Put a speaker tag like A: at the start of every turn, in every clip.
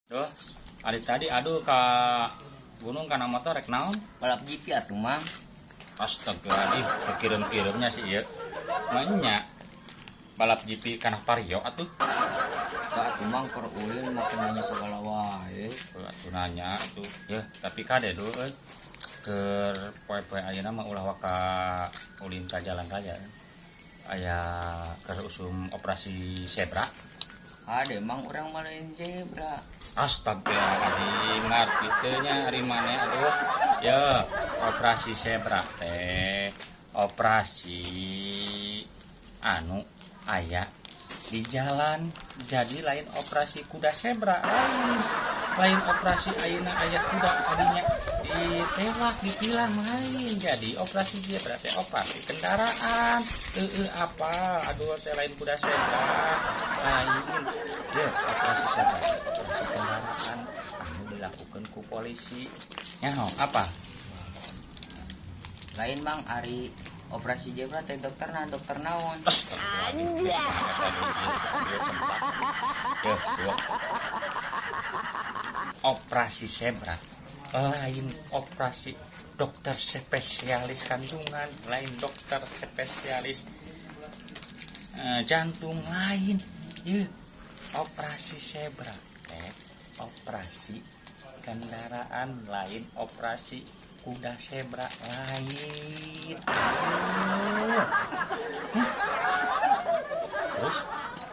A: Duh, ari tadi aduh ka gunung kana motor rek naon?
B: Balap GP atuh mah.
A: Astagfirullahaladzim, kekirim-kirimnya sih ieu. Manya balap GP kana Vario atuh.
B: Ka atuh mah keur ulin makin nanya segala wae.
A: Atuh nanya atuh. Ya, tapi kade duh euy. Keur poe-poe ayeuna mah ulah waka ulin ka jalan raya. Aya keur usum operasi zebra.
B: Ade emang urang mah lain zebra.
A: Astagfirullahaladzim, ngarti teu nya ari maneh aduh. Ya, operasi zebra teh operasi anu aya di jalan, jadi lain operasi kuda zebra lain operasi ayeuna aya kuda tadinya ditewak ditilang lain, jadi operasi zebra teh operasi kendaraan apa aduh teh lain kuda zebra lain ya operasi zebra operasi kendaraan anu dilakukan ku polisi nyaho apa
B: Lain mang ari operasi zebra teh dokter naon?
A: Operasi zebra lain operasi dokter spesialis kandungan, lain dokter spesialis jantung lain. Operasi zebra teh operasi kendaraan, lain operasi kuda zebra lain. Terus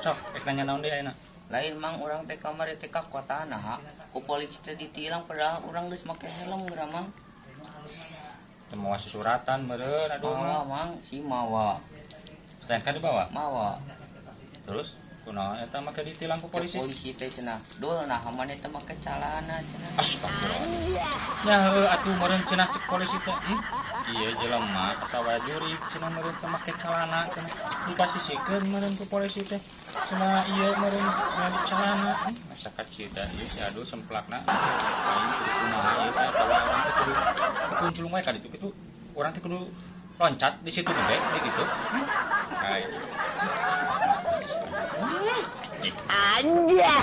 A: sok rek nanya naon deui ayeuna?
B: Lain mang urang teh kamari teh ka kotana ha. Ku polisi teh ditilang padahal urang geus make helm geura mang.
A: Teu mawa susuratan meureun aduh
B: Mawa
A: mah.
B: mang si mawa.
A: STNK dibawa.
B: Mawa.
A: Terus kunaon eta make ditilang ku
B: Polisi
A: polisi?
B: teh cenah. Dul nah hamane teh make calana cenah.
A: Astagfirullahaladzim. Ya heueuh atuh meureun cenah cek polisi teh. Ieu jelema atawa jurig cenah meureun teh make calana cenah. Dipasisikeun meureun ku polisi teh. Cenah ieu meureun nyari calana. Asa kacida ieu si aduh semplakna. Aing kumaha ieu teh atawa urang teh kudu kekunculung wae ka ditu kitu. Urang teh kudu loncat di situ gede gitu. Hai.
C: Anjay.